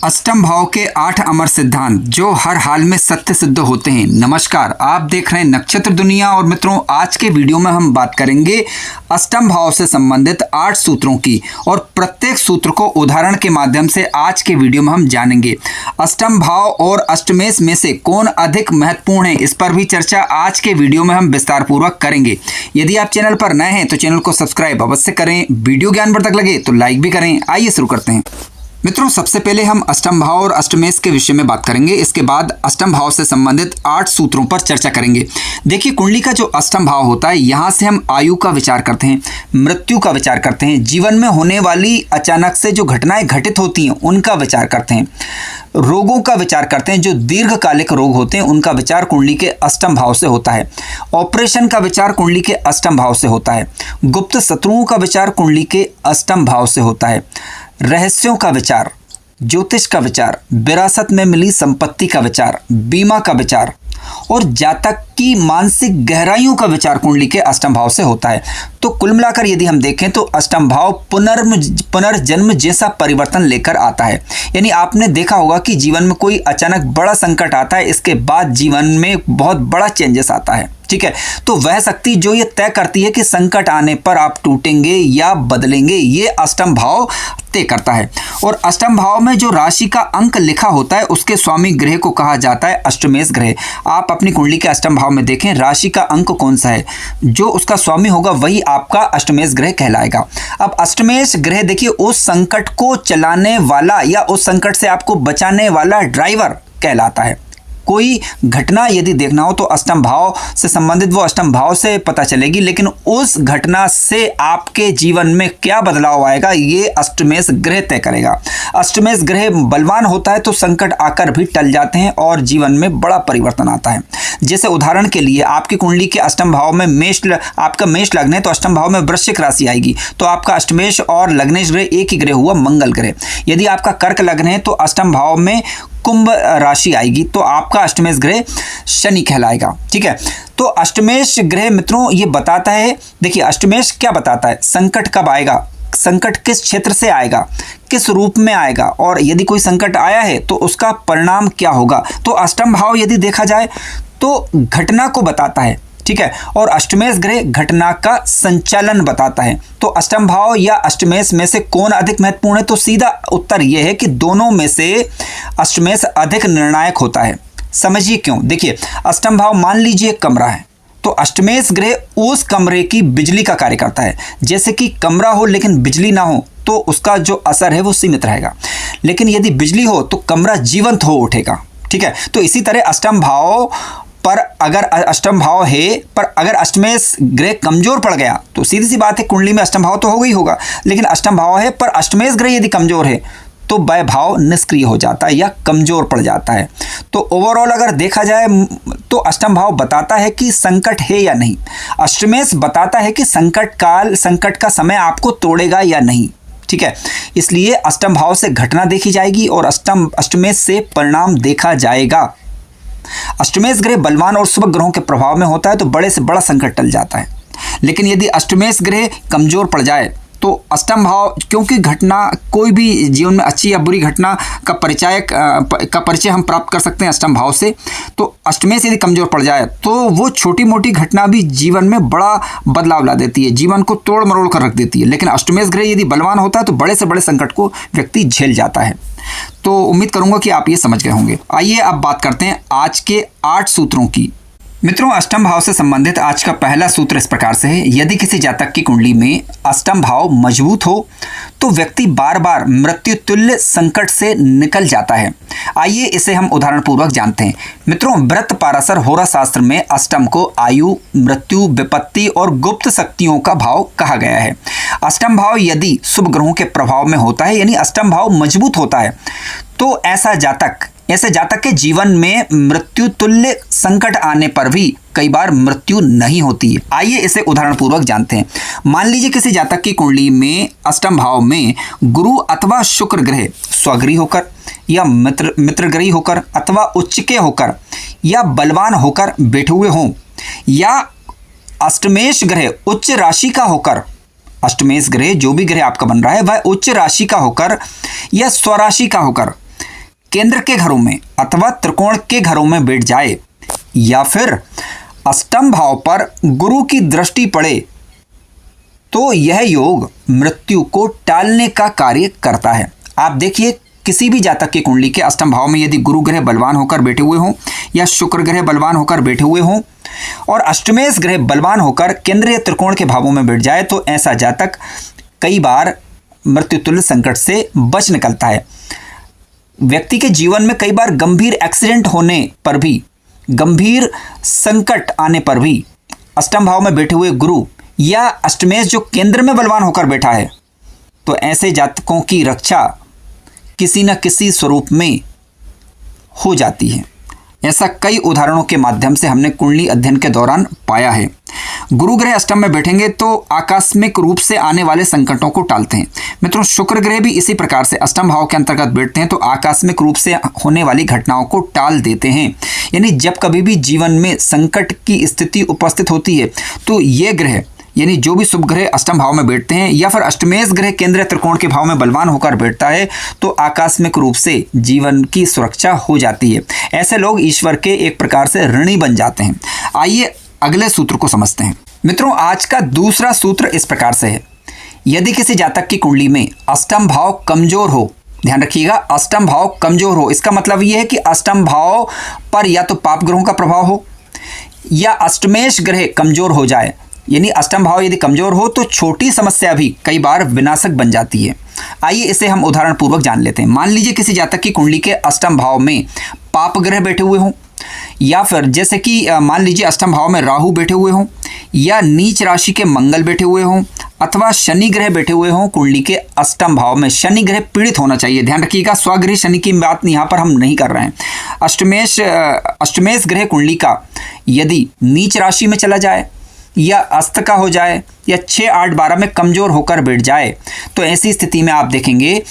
अष्टम भाव के 8 अमर सिद्धांत जो हर हाल में सत्य सिद्ध होते हैं। नमस्कार, आप देख रहे हैं नक्षत्र दुनिया। और मित्रों, आज के वीडियो में हम बात करेंगे अष्टम भाव से संबंधित 8 सूत्रों की, और प्रत्येक सूत्र को उदाहरण के माध्यम से आज के वीडियो में हम जानेंगे। अष्टम भाव और अष्टमेश में से कौन अधिक महत्वपूर्ण है, इस पर भी चर्चा आज के वीडियो में हम विस्तार पूर्वक करेंगे। यदि आप चैनल पर नए हैं तो चैनल को सब्सक्राइब अवश्य करें। वीडियो ज्ञानवर्धक लगे तो लाइक भी करें। आइए शुरू करते हैं। मित्रों, सबसे पहले हम अष्टम भाव और अष्टमेश के विषय में बात करेंगे। इसके बाद अष्टम भाव से संबंधित 8 सूत्रों पर चर्चा करेंगे। देखिए, कुंडली का जो अष्टम भाव होता है, यहाँ से हम आयु का विचार करते हैं, मृत्यु का विचार करते हैं, जीवन में होने वाली अचानक से जो घटनाएं घटित होती हैं उनका विचार करते हैं, रोगों का विचार करते हैं, जो दीर्घकालिक रोग होते हैं उनका विचार कुंडली के अष्टम भाव से होता है। ऑपरेशन का विचार कुंडली के अष्टम भाव से होता है। गुप्त शत्रुओं का विचार कुंडली के अष्टम भाव से होता है। रहस्यों का विचार, ज्योतिष का विचार, विरासत में मिली संपत्ति का विचार, बीमा का विचार और जातक की मानसिक गहराइयों का विचार कुंडली के अष्टम भाव से होता है। तो कुल मिलाकर यदि हम देखें तो अष्टम भाव पुनर्जन्म जैसा परिवर्तन लेकर आता है। यानी आपने देखा होगा कि जीवन में कोई अचानक बड़ा संकट आता है, इसके बाद जीवन में बहुत बड़ा चेंजेस आता है। ठीक है, तो वह शक्ति जो ये तय करती है कि संकट आने पर आप टूटेंगे या बदलेंगे, ये अष्टम भाव तय करता है। और अष्टम भाव में जो राशि का अंक लिखा होता है उसके स्वामी ग्रह को कहा जाता है अष्टमेश ग्रह। आप अपनी कुंडली के अष्टम भाव में देखें, राशि का अंक कौन सा है, जो उसका स्वामी होगा वही आपका अष्टमेश ग्रह कहलाएगा। अब अष्टमेश ग्रह देखिए, उस संकट को चलाने वाला या उस संकट से आपको बचाने वाला ड्राइवर कहलाता है। कोई घटना यदि देखना हो तो अष्टम भाव से संबंधित वो अष्टम भाव से पता चलेगी, लेकिन उस घटना से आपके जीवन में क्या बदलाव आएगा ये अष्टमेश ग्रह तय करेगा। अष्टमेश ग्रह बलवान होता है तो संकट आकर भी टल जाते हैं और जीवन में बड़ा परिवर्तन आता है। जैसे उदाहरण के लिए आपकी कुंडली के अष्टम भाव में आपका मेष लग्न है तो अष्टम भाव में वृश्चिक राशि आएगी, तो आपका अष्टमेश और लग्नेश ग्रह एक ही ग्रह हुआ, मंगल ग्रह। यदि आपका कर्क लग्न है तो अष्टम भाव में कुंभ राशि आएगी, तो आपका अष्टमेश ग्रह शनि कहलाएगा। ठीक है, तो अष्टमेश ग्रह मित्रों ये बताता है, देखिए अष्टमेश क्या बताता है, संकट कब आएगा, संकट किस क्षेत्र से आएगा, किस रूप में आएगा, और यदि कोई संकट आया है तो उसका परिणाम क्या होगा। तो अष्टम भाव यदि देखा जाए तो घटना को बताता है। ठीक है, और अष्टमेश ग्रह घटना का संचालन बताता है। तो अष्टम भाव या अष्टमेश में से कौन अधिक महत्वपूर्ण है, तो सीधा उत्तर यह है कि दोनों में से अष्टमेश अधिक निर्णायक होता है। समझिए क्यों। देखिए, अष्टम भाव मान लीजिए एक कमरा है, तो अष्टमेश ग्रह उस कमरे की बिजली का कार्य करता है। जैसे कि कमरा हो लेकिन बिजली ना हो तो उसका जो असर है वो सीमित रहेगा, लेकिन यदि बिजली हो तो कमरा जीवंत हो उठेगा। ठीक है, तो इसी तरह अष्टम भाव पर अगर अष्टम भाव है पर अगर अष्टमेश ग्रह कमजोर पड़ गया तो सीधी सी बात है, कुंडली में अष्टम भाव तो होगा ही होगा, लेकिन अष्टम भाव है पर अष्टमेश ग्रह यदि कमजोर है तो वह भाव निष्क्रिय हो जाता है या कमजोर पड़ जाता है। तो ओवरऑल अगर देखा जाए तो अष्टम भाव बताता है कि संकट है या नहीं, अष्टमेश बताता है कि संकट का समय आपको तोड़ेगा या नहीं। ठीक है, इसलिए अष्टम भाव से घटना देखी जाएगी और अष्टमेश से परिणाम देखा जाएगा। अष्टमेश ग्रह बलवान और शुभ ग्रहों के प्रभाव में होता है तो बड़े से बड़ा संकट टल जाता है, लेकिन यदि अष्टमेश ग्रह कमजोर पड़ जाए तो अष्टम भाव, क्योंकि घटना कोई भी जीवन में अच्छी या बुरी घटना का परिचय हम प्राप्त कर सकते हैं अष्टम भाव से, तो अष्टमेश यदि कमजोर पड़ जाए तो वो छोटी मोटी घटना भी जीवन में बड़ा बदलाव ला देती है, जीवन को तोड़ मरोड़ कर रख देती है। लेकिन अष्टमेश ग्रह यदि बलवान होता है तो बड़े से बड़े संकट को व्यक्ति झेल जाता है। तो उम्मीद करूंगा कि आप ये समझ गए होंगे। आइए अब बात करते हैं आज के 8 सूत्रों की। मित्रों, अष्टम भाव से संबंधित आज का पहला सूत्र इस प्रकार से है, यदि किसी जातक की कुंडली में अष्टम भाव मजबूत हो तो व्यक्ति बार बार मृत्यु तुल्य संकट से निकल जाता है। आइए इसे हम उदाहरण पूर्वक जानते हैं। मित्रों, व्रत पाराशर होरा शास्त्र में अष्टम को आयु, मृत्यु, विपत्ति और गुप्त शक्तियों का भाव कहा गया है। अष्टम भाव यदि शुभ ग्रहों के प्रभाव में होता है, यानी अष्टम भाव मजबूत होता है, तो ऐसे जातक के जीवन में मृत्यु तुल्य संकट आने पर भी कई बार मृत्यु नहीं होती है। आइए इसे उदाहरण पूर्वक जानते हैं। मान लीजिए किसी जातक की कुंडली में अष्टम भाव में गुरु अथवा शुक्र ग्रह स्वगृही होकर या मित्रगृही होकर अथवा उच्चके होकर या बलवान होकर बैठे हुए हों, या अष्टमेश ग्रह उच्च राशि का होकर, अष्टमेश ग्रह जो भी ग्रह आपका बन रहा है वह उच्च राशि का होकर या स्वराशि का होकर केंद्र के घरों में अथवा त्रिकोण के घरों में बैठ जाए या फिर अष्टम भाव पर गुरु की दृष्टि पड़े तो यह योग मृत्यु को टालने का कार्य करता है। आप देखिए, किसी भी जातक की कुंडली के अष्टम भाव में यदि गुरु ग्रह बलवान होकर बैठे हुए हों या शुक्र ग्रह बलवान होकर बैठे हुए हों और अष्टमेश ग्रह बलवान होकर केंद्रीय त्रिकोण के भावों में बैठ जाए तो ऐसा जातक कई बार मृत्युतुल्य संकट से बच निकलता है। व्यक्ति के जीवन में कई बार गंभीर एक्सीडेंट होने पर भी, गंभीर संकट आने पर भी अष्टम भाव में बैठे हुए गुरु या अष्टमेश जो केंद्र में बलवान होकर बैठा है तो ऐसे जातकों की रक्षा किसी न किसी स्वरूप में हो जाती है। ऐसा कई उदाहरणों के माध्यम से हमने कुंडली अध्ययन के दौरान पाया है। गुरु ग्रह अष्टम में बैठेंगे तो आकस्मिक रूप से आने वाले संकटों को टालते हैं। मित्रों, शुक्र ग्रह भी इसी प्रकार से अष्टम भाव के अंतर्गत बैठते हैं तो आकस्मिक रूप से होने वाली घटनाओं को टाल देते हैं। यानी जब कभी भी जीवन में संकट की स्थिति उपस्थित होती है तो ये ग्रह, यानी जो भी शुभ ग्रह अष्टम भाव में बैठते हैं या फिर अष्टमेश ग्रह केंद्रीय त्रिकोण के भाव में बलवान होकर बैठता है तो आकस्मिक रूप से जीवन की सुरक्षा हो जाती है। ऐसे लोग ईश्वर के एक प्रकार से ऋणी बन जाते हैं। आइए अगले सूत्र को समझते हैं। मित्रों, आज का दूसरा सूत्र इस प्रकार से है। यदि किसी जातक की कुंडली में अष्टम भाव कमजोर हो, ध्यान रखिएगा, अष्टम भाव कमजोर हो, इसका मतलब यह है कि अष्टम भाव पर या तो पाप ग्रहों का प्रभाव हो या अष्टमेश ग्रह कमजोर हो जाए। यानी अष्टम भाव यदि कमजोर हो तो छोटी समस्या भी कई बार विनाशक बन जाती है। आइए इसे हम उदाहरण पूर्वक जान लेते हैं। मान लीजिए किसी जातक की कुंडली के अष्टम भाव में पाप ग्रह बैठे हुए हों या फिर जैसे कि मान लीजिए अष्टम भाव में राहु बैठे हुए हों या नीच राशि के मंगल बैठे हुए हों अथवा शनि ग्रह बैठे हुए हों। कुंडली के अष्टम भाव में शनि ग्रह पीड़ित होना चाहिए। ध्यान रखिएगा, स्वगृह शनि की बात यहाँ पर हम नहीं कर रहे हैं। अष्टमेश ग्रह कुंडली का यदि नीच राशि में चला जाए या अस्त का हो जाए या 6, 8, 12 में कमजोर होकर बैठ जाए तो ऐसी स्थिति में आप देखेंगे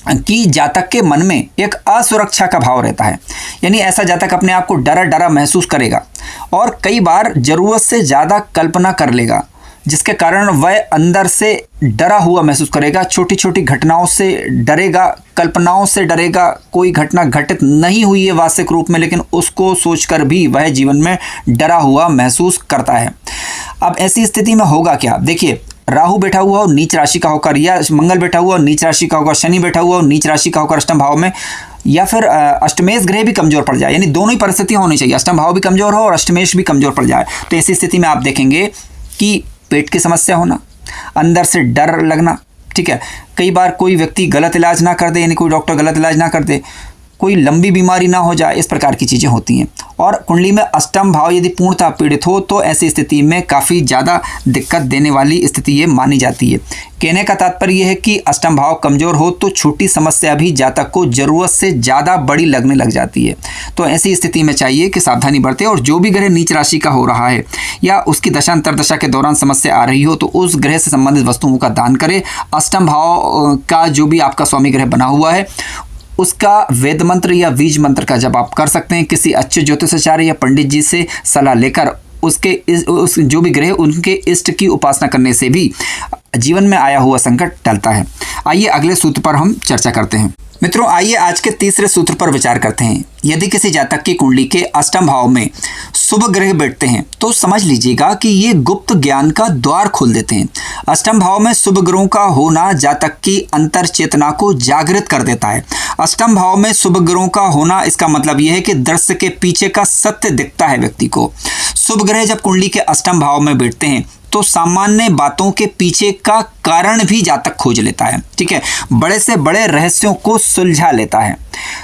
कि जातक के मन में एक असुरक्षा का भाव रहता है। यानी ऐसा जातक अपने आप को डरा डरा महसूस करेगा और कई बार ज़रूरत से ज़्यादा कल्पना कर लेगा, जिसके कारण वह अंदर से डरा हुआ महसूस करेगा। छोटी छोटी घटनाओं से डरेगा, कल्पनाओं से डरेगा। कोई घटना घटित नहीं हुई है वास्तविक रूप में, लेकिन उसको सोचकर भी वह जीवन में डरा हुआ महसूस करता है। अब ऐसी स्थिति में होगा क्या? देखिए, राहु बैठा हुआ हो नीच राशि का होकर या मंगल बैठा हुआ हो नीच राशि का होकर, शनि बैठा हुआ हो नीच राशि का होकर अष्टम भाव में, या फिर अष्टमेश ग्रह भी कमजोर पड़ जाए। यानी दोनों ही परिस्थितियाँ होनी चाहिए, अष्टम भाव भी कमजोर हो और अष्टमेश भी कमजोर पड़ जाए। तो ऐसी स्थिति में आप देखेंगे कि पेट की समस्या होना, अंदर से डर लगना, ठीक है। कई बार कोई व्यक्ति गलत इलाज ना कर दे, यानी कोई डॉक्टर गलत इलाज ना कर दे, कोई लंबी बीमारी ना हो जाए, इस प्रकार की चीज़ें होती हैं। और कुंडली में अष्टम भाव यदि पूर्णतः पीड़ित हो तो ऐसी स्थिति में काफ़ी ज़्यादा दिक्कत देने वाली स्थिति ये मानी जाती है। कहने का तात्पर्य यह है कि अष्टम भाव कमज़ोर हो तो छोटी समस्या भी जातक को ज़रूरत से ज़्यादा बड़ी लगने लग जाती है। तो ऐसी स्थिति में चाहिए कि सावधानी बरते और जो भी ग्रह नीच राशि का हो रहा है या उसकी दशा अंतर्दशा के दौरान समस्या आ रही हो तो उस ग्रह से संबंधित वस्तुओं का दान करें। अष्टम भाव का जो भी आपका स्वामी ग्रह बना हुआ है उसका वेद मंत्र या बीज मंत्र का जप आप कर सकते हैं। किसी अच्छे ज्योतिषाचार्य या पंडित जी से सलाह लेकर उस जो भी ग्रह उनके इष्ट की उपासना करने से भी जीवन में आया हुआ संकट टलता है। आइए अगले सूत्र पर हम चर्चा करते हैं। मित्रों, आइए आज के तीसरे सूत्र पर विचार करते हैं। यदि किसी जातक की कुंडली के अष्टम भाव में शुभ ग्रह बैठते हैं तो समझ लीजिएगा कि ये गुप्त ज्ञान का द्वार खोल देते हैं। अष्टम भाव में शुभ ग्रहों का होना जातक की अंतर चेतना को जागृत कर देता है। अष्टम भाव में शुभ ग्रहों का होना, इसका मतलब यह है कि दृश्य के पीछे का सत्य दिखता है व्यक्ति को। शुभ ग्रह जब कुंडली के अष्टम भाव में बैठते हैं तो सामान्य बातों के पीछे का कारण भी जातक खोज लेता है, ठीक है। बड़े से बड़े रहस्यों को सुलझा लेता है।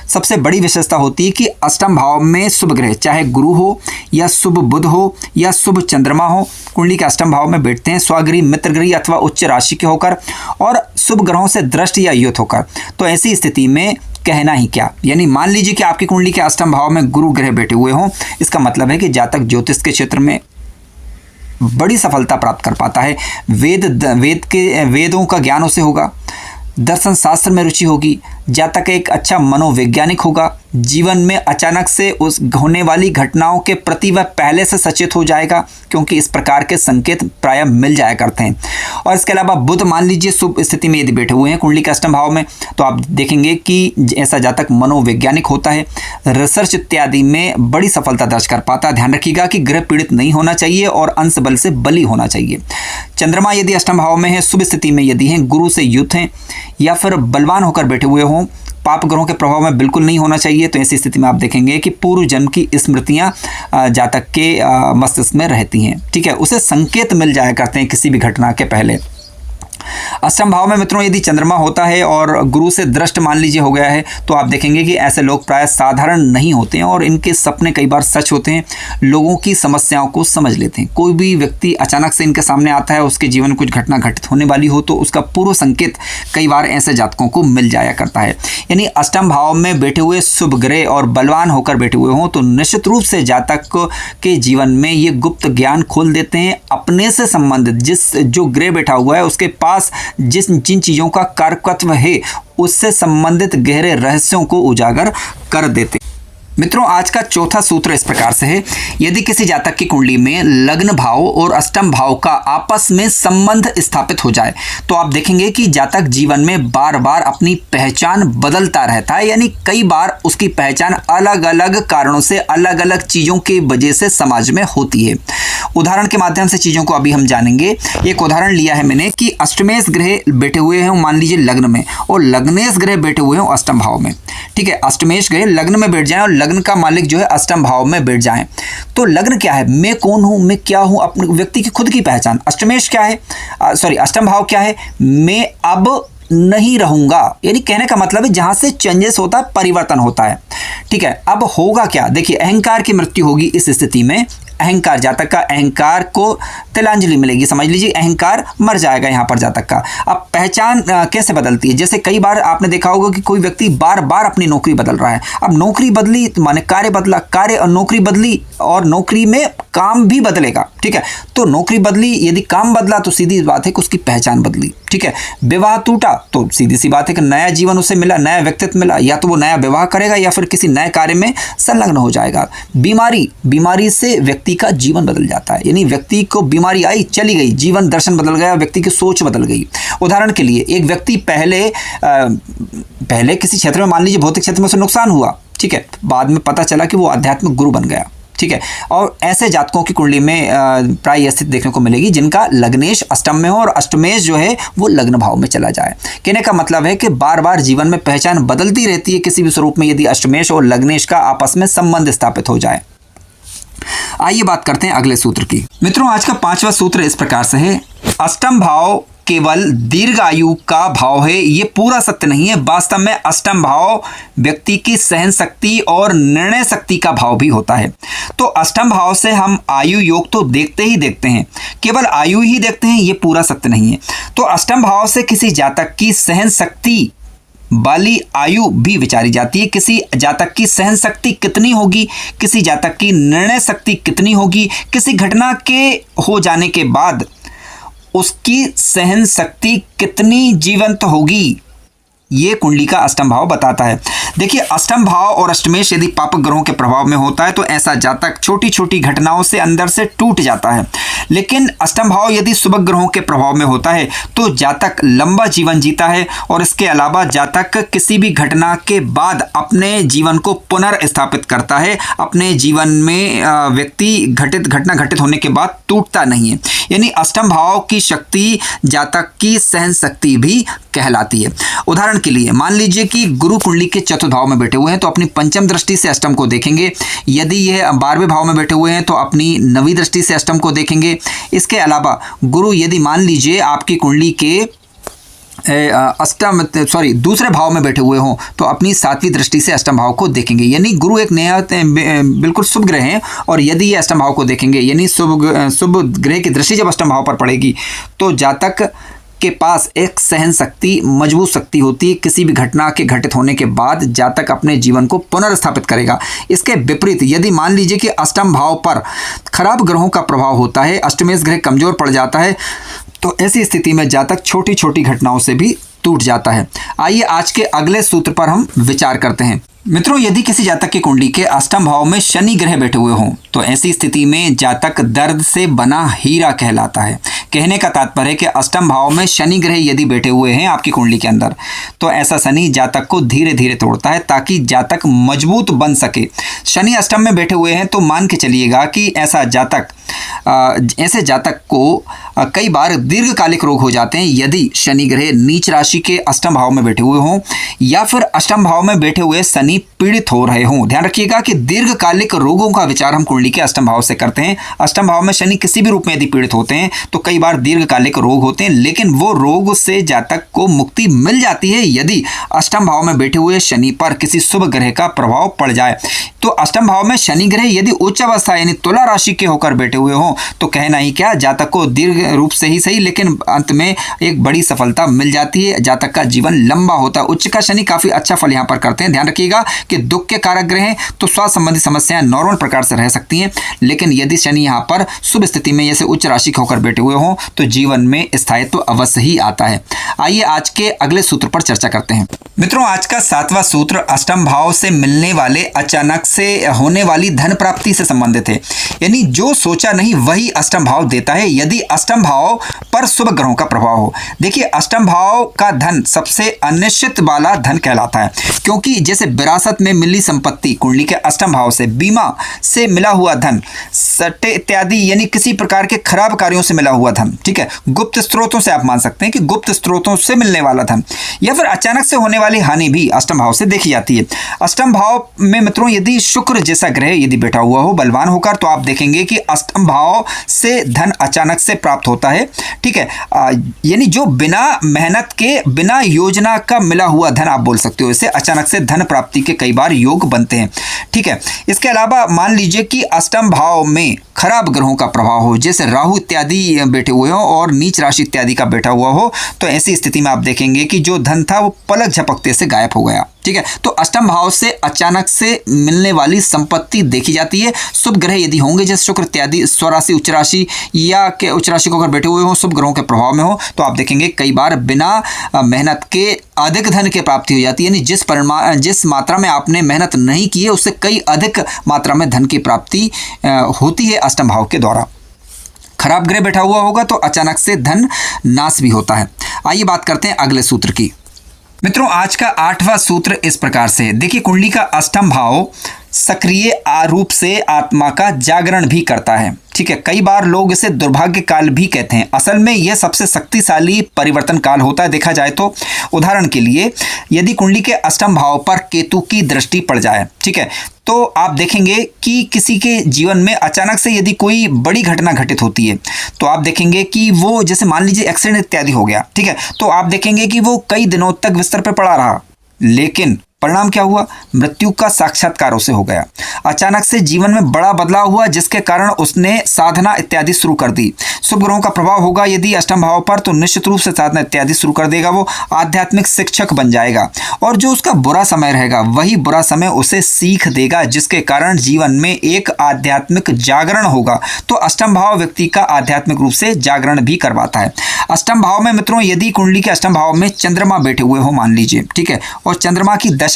सबसे बड़ी विशेषता होती है कि अष्टम भाव में शुभ ग्रह, चाहे गुरु हो या शुभ बुध हो या शुभ चंद्रमा हो, कुंडली के अष्टम भाव में बैठते हैं स्वगृह, मित्रगृह अथवा उच्च राशि के होकर और शुभ ग्रहों से दृष्ट या युत होकर। तो ऐसी स्थिति में कहना ही क्या, यानी मान लीजिए कि आपकी कुंडली के अष्टम भाव में गुरु ग्रह बैठे हुए हों, इसका मतलब है कि जातक ज्योतिष के क्षेत्र में बड़ी सफलता प्राप्त कर पाता है। वेदों का ज्ञान उसे होगा, दर्शन शास्त्र में रुचि होगी, जातक एक अच्छा मनोवैज्ञानिक होगा, जीवन में अचानक से उस होने वाली घटनाओं के प्रति वह पहले से सचेत हो जाएगा, क्योंकि इस प्रकार के संकेत प्रायः मिल जाया करते हैं। और इसके अलावा बुध मान लीजिए शुभ स्थिति में यदि बैठे हुए हैं कुंडली के अष्टम भाव में, तो आप देखेंगे कि ऐसा जातक मनोवैज्ञानिक होता है, रिसर्च इत्यादि में बड़ी सफलता दर्ज कर पाता है। ध्यान रखिएगा कि ग्रह पीड़ित नहीं होना चाहिए और अंश बल से बली होना चाहिए। चंद्रमा यदि अष्टम भाव में है, शुभ स्थिति में यदि हैं, गुरु से युक्त हैं या फिर बलवान होकर बैठे हुए हों, पाप ग्रहों के प्रभाव में बिल्कुल नहीं होना चाहिए, तो ऐसी स्थिति में आप देखेंगे कि पूर्व जन्म की स्मृतियां जातक के मस्तिष्क में रहती हैं। ठीक है, उसे संकेत मिल जाया करते हैं किसी भी घटना के पहले। अष्टम भाव में मित्रों यदि चंद्रमा होता है और गुरु से दृष्ट मान लीजिए हो गया है, तो आप देखेंगे कि ऐसे लोग प्राय साधारण नहीं होते हैं और इनके सपने कई बार सच होते हैं, लोगों की समस्याओं को समझ लेते हैं। कोई भी व्यक्ति अचानक से इनके सामने आता है, उसके जीवन में कुछ घटना घटित होने वाली हो, तो उसका पूर्व संकेत कई बार ऐसे जातकों को मिल जाया करता है। यानी अष्टम भाव में बैठे हुए शुभ ग्रह और बलवान होकर बैठे हुए हों, तो निश्चित रूप से जातक के जीवन में ये गुप्त ज्ञान खोल देते हैं। अपने से संबंधित जो ग्रह बैठा हुआ है उसके पास जिन चीजों का कारकत्व है, उससे संबंधित गहरे रहस्यों को उजागर कर देते। मित्रों, आज का चौथा सूत्र इस प्रकार से है, यदि किसी जातक की कुंडली में लग्न भाव और अष्टम भाव का आपस में संबंध स्थापित हो जाए, तो आप देखेंगे कि जातक जीवन में बार बार अपनी पहचान बदलता रहता है। यानी कई बार उसकी पहचान अलग अलग कारणों से, अलग अलग चीज़ों की वजह से समाज में होती है। उदाहरण के माध्यम से चीज़ों को अभी हम जानेंगे। एक उदाहरण लिया है मैंने कि अष्टमेश ग्रह बैठे हुए हैं मान लीजिए लग्न में, और लग्नेश ग्रह बैठे हुए हैं अष्टम भाव में। ठीक है, अष्टमेश ग्रह लग्न में बैठ जाएं और लग्न का मालिक जो है अष्टम भाव में बैठ जाएं, तो लग्न क्या है, मैं कौन हूं, मैं क्या हूं, अपने व्यक्ति की खुद की पहचान। अष्टमेश क्या है, अष्टम भाव क्या है, मैं अब नहीं रहूंगा, यानी कहने का मतलब है जहां से चेंजेस होता है, परिवर्तन होता है। ठीक है, अब होगा क्या, देखिए अहंकार की मृत्यु होगी इस स्थिति में। अहंकार, जातक का अहंकार को तिलांजलि मिलेगी, समझ लीजिए अहंकार मर जाएगा यहाँ पर जातक का। अब पहचान कैसे बदलती है, जैसे कई बार आपने देखा होगा कि कोई व्यक्ति बार बार अपनी नौकरी बदल रहा है। अब नौकरी बदली तो माने कार्य बदला, कार्य और नौकरी बदली और नौकरी में काम भी बदलेगा। ठीक है, तो नौकरी बदली, यदि काम बदला तो सीधी बात है कि उसकी पहचान बदली। ठीक है, विवाह टूटा तो सीधी सी बात है कि नया जीवन उसे मिला, नया व्यक्तित्व मिला, या तो वो नया विवाह करेगा या फिर किसी नए कार्य में संलग्न हो जाएगा। बीमारी से व्यक्ति का जीवन बदल जाता है, यानी व्यक्ति को बीमारी आई चली गई, जीवन दर्शन बदल गया, व्यक्ति की सोच बदल गई। उदाहरण के लिए एक व्यक्ति पहले किसी क्षेत्र में मान लीजिए भौतिक क्षेत्र में उसे नुकसान हुआ, ठीक है, बाद में पता चला कि वो आध्यात्मिक गुरु बन गया। ठीक है, और ऐसे जातकों की कुंडली में प्राय स्थिति देखने को मिलेगी जिनका लग्नेश अष्टम में हो और अष्टमेश जो है वो लग्न भाव में चला जाए। कहने का मतलब है कि बार बार जीवन में पहचान बदलती रहती है किसी भी स्वरूप में, यदि अष्टमेश और लग्नेश का आपस में संबंध स्थापित हो जाए। आइए बात करते हैं अगले सूत्र की। मित्रों, आज का पांचवा सूत्र इस प्रकार से है, अष्टम भाव केवल दीर्घ आयु का भाव है, ये पूरा सत्य नहीं है। वास्तव में अष्टम भाव व्यक्ति की सहन शक्ति और निर्णय शक्ति का भाव भी होता है। तो अष्टम भाव से हम आयु योग तो देखते ही देखते हैं, केवल आयु ही देखते हैं, ये पूरा सत्य नहीं है। तो अष्टम भाव से किसी जातक की सहन शक्ति वाली आयु भी विचारी जाती है। किसी जातक की सहन शक्ति कितनी होगी, किसी जातक की निर्णय शक्ति कितनी होगी, किसी घटना के हो जाने के बाद उसकी सहन शक्ति कितनी जीवंत होगी, ये कुंडली का अष्टम भाव बताता है। देखिए, अष्टम भाव और अष्टमेश यदि पापक ग्रहों के प्रभाव में होता है तो ऐसा जातक छोटी छोटी घटनाओं से अंदर से टूट जाता है। लेकिन अष्टम भाव यदि शुभ ग्रहों के प्रभाव में होता है तो जातक लंबा जीवन जीता है, और इसके अलावा जातक किसी भी घटना के बाद अपने जीवन को पुनर्स्थापित करता है। अपने जीवन में व्यक्ति घटना घटित होने के बाद टूटता नहीं है। यानी अष्टम भाव की शक्ति जातक की सहन शक्ति भी कहलाती है। उदाहरण के लिए मान लीजिए कि गुरु कुंडली के चतुर्थ भाव में बैठे हुए हैं तो अपनी पंचम दृष्टि से अष्टम को देखेंगे। यदि यह 12वें भाव में बैठे हुए हैं तो अपनी नवीं दृष्टि से अष्टम को देखेंगे। इसके अलावा गुरु यदि मान लीजिए आपकी कुंडली के दूसरे भाव में बैठे हुए हों तो अपनी 7वीं दृष्टि से अष्टम भाव को देखेंगे। यानी गुरु एक नया बिल्कुल शुभ ग्रह हैं, और यदि ये अष्टम भाव को देखेंगे, यानी शुभ ग्रह की दृष्टि जब अष्टम भाव पर पड़ेगी तो जातक के पास एक सहन शक्ति, मजबूत शक्ति होती है। किसी भी घटना के घटित होने के बाद जातक अपने जीवन को पुनर्स्थापित करेगा। इसके विपरीत यदि मान लीजिए कि अष्टम भाव पर खराब ग्रहों का प्रभाव होता है, अष्टमेश ग्रह कमजोर पड़ जाता है, तो ऐसी स्थिति में जातक छोटी छोटी घटनाओं से भी टूट जाता है। आइए आज के अगले सूत्र पर हम विचार करते हैं। मित्रों, यदि किसी जातक की कुंडली के अष्टम भाव में शनि ग्रह बैठे हुए हों तो ऐसी स्थिति में जातक दर्द से बना हीरा कहलाता है। कहने का तात्पर्य है कि अष्टम भाव में शनि ग्रह यदि बैठे हुए हैं आपकी कुंडली के अंदर तो ऐसा शनि जातक को धीरे धीरे तोड़ता है ताकि जातक मजबूत बन सके। शनि अष्टम में बैठे हुए हैं तो मान के चलिएगा कि ऐसे जातक को कई बार दीर्घकालिक रोग हो जाते हैं यदि शनि ग्रह नीच राशि के अष्टम भाव में बैठे हुए हों या फिर अष्टम भाव में बैठे हुए शनि पीड़ित हो रहे हों। ध्यान रखिएगा कि दीर्घकालिक रोगों का विचार हम कुंडली के अष्टम भाव से करते हैं। अष्टम भाव में शनि किसी भी रूप में यदि पीड़ित होते हैं तो कई बार दीर्घकालिक रोग होते हैं, लेकिन वो रोग से जातक को मुक्ति मिल जाती है यदि अष्टम भाव में बैठे हुए शनि पर किसी शुभ ग्रह का प्रभाव पड़ जाए। तो अष्टम भाव में शनि ग्रह यदि उच्च अवस्था यानी तुला राशि के होकर बैठे हुए हों तो कहना ही क्या, जातक को दीर्घ रूप से ही सही लेकिन अंत में एक बड़ी सफलता मिल जाती है, जातक का जीवन लंबा होता है। उच्च का शनि काफी अच्छा फल यहाँ पर करते हैं। ध्यान रखिएगा कि दुख के कारक ग्रह हैं तो स्वास्थ्य संबंधी समस्याएं नॉर्मल प्रकार से रह सकती हैं, लेकिन यदि शनि यहाँ पर शुभ स्थिति में जैसे उच्च राशि के होकर बैठे हुए हों तो जीवन में स्थायित्व अवश्य ही आता है। आइए आज के अगले सूत्र पर चर्चा करते हैं। मित्रों, आज का 7वां सूत्र अष्टम भाव से मिलने वाले अचानक से होने वाली धन प्राप्ति से संबंधित है। यानी जो सोचा नहीं वही अष्टम भाव देता है यदि अष्टम भाव पर शुभ ग्रहों का प्रभाव हो। देखिए, अष्टम भाव का धन सबसे अनिश्चित वाला धन कहलाता है, क्योंकि जैसे विरासत में मिली संपत्ति कुंडली के अष्टम भाव से, बीमा से मिला हुआ धन, सट्टे इत्यादि यानी किसी प्रकार के खराब कार्यों से मिला हुआ धन, ठीक है, गुप्त स्रोतों से आप मान सकते हैं कि गुप्त स्रोतों से मिलने वाला धन या फिर अचानक से होने वाली हानि भी अष्टम भाव से देखी जाती है। अष्टम भाव में मित्रों यदि शुक्र जैसा ग्रह यदि बैठा हुआ हो बलवान होकर तो आप देखेंगे कि अष्टम भाव से धन अचानक से प्राप्त होता है, ठीक है, यानी जो बिना मेहनत के बिना योजना का मिला हुआ धन आप बोल सकते हो, इसे अचानक से धन प्राप्ति के कई बार योग बनते हैं, ठीक है। इसके अलावा मान लीजिए कि अष्टम भाव में खराब ग्रहों का प्रभाव हो, जैसे राहु इत्यादि बैठे हुए हो और नीच राशि इत्यादि का बैठा हुआ हो तो ऐसी स्थिति में आप देखेंगे कि जो धन था वो पलक झपकते से गायब हो गया, ठीक है। तो अष्टम भाव से अचानक से मिलने वाली संपत्ति देखी जाती है। शुभ ग्रह यदि होंगे जैसे शुक्र इत्यादि स्वराशि उच्च राशि या के उच्च राशि को अगर बैठे हुए हो शुभ ग्रहों के प्रभाव में हो तो आप देखेंगे कई बार बिना मेहनत के अधिक धन की प्राप्ति हो जाती है। यानी जिस मात्रा में आपने मेहनत नहीं की है उससे कई अधिक मात्रा में धन की प्राप्ति होती है अष्टम भाव के द्वारा। खराब ग्रह बैठा हुआ होगा तो अचानक से धन नाश भी होता है। आइए बात करते हैं अगले सूत्र की। मित्रों, आज का 8वां सूत्र इस प्रकार से है। देखिए, कुंडली का अष्टम भाव सक्रिय रूप से आत्मा का जागरण भी करता है, ठीक है। कई बार लोग इसे दुर्भाग्य काल भी कहते हैं। असल में यह सबसे शक्तिशाली परिवर्तन काल होता है देखा जाए तो। उदाहरण के लिए यदि कुंडली के अष्टम भाव पर केतु की दृष्टि पड़ जाए, ठीक है, तो आप देखेंगे कि किसी के जीवन में अचानक से यदि कोई बड़ी घटना घटित होती है तो आप देखेंगे कि वो जैसे मान लीजिए एक्सीडेंट इत्यादि हो गया, ठीक है, तो आप देखेंगे कि वो कई दिनों तक बिस्तर पर पड़ा रहा, लेकिन परिणाम क्या हुआ, मृत्यु का साक्षात्कार उसे हो गया। अचानक से जीवन में बड़ा बदलाव हुआ जिसके कारण उसने साधना इत्यादि शुरू कर दी। शुभ ग्रहों का प्रभाव होगा यदि अष्टम भाव पर तो निश्चित रूप से साधना इत्यादि शुरू कर देगा, वो आध्यात्मिक शिक्षक बन जाएगा और जो उसका बुरा समय रहेगा वही बुरा समय उसे सीख देगा जिसके कारण जीवन में एक आध्यात्मिक जागरण होगा। तो अष्टम भाव व्यक्ति का आध्यात्मिक रूप से जागरण भी करवाता है। अष्टम भाव में मित्रों यदि कुंडली के अष्टम भाव में चंद्रमा बैठे हुए हो मान लीजिए, ठीक है, और चंद्रमा की दशा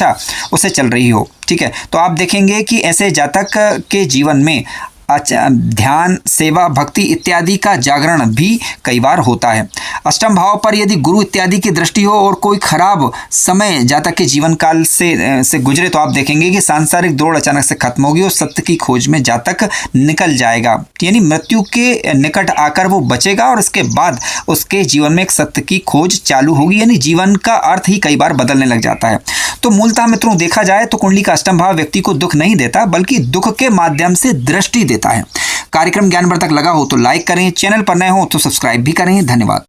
उसे चल रही हो, ठीक है, तो आप देखेंगे कि ऐसे जातक के जीवन में ध्यान, सेवा, भक्ति इत्यादि का जागरण भी कई बार होता है। अष्टम भाव पर यदि गुरु इत्यादि की दृष्टि हो और कोई खराब समय जातक के जीवन काल से गुजरे तो आप देखेंगे कि सांसारिक दौड़ अचानक से खत्म होगी और सत्य की खोज में जातक निकल जाएगा, यानी मृत्यु के निकट आकर वो बचेगा और इसके बाद उसके जीवन में एक सत्य की खोज चालू होगी, यानी जीवन का अर्थ ही कई बार बदलने लग जाता है। तो मूलतः मित्रों देखा जाए तो कुंडली का अष्टम भाव व्यक्ति को दुख नहीं देता बल्कि दुख के माध्यम से दृष्टि देता है। कार्यक्रम ज्ञानवर्धक लगा हो तो लाइक करें, चैनल पर नए हो तो सब्सक्राइब भी करें। धन्यवाद।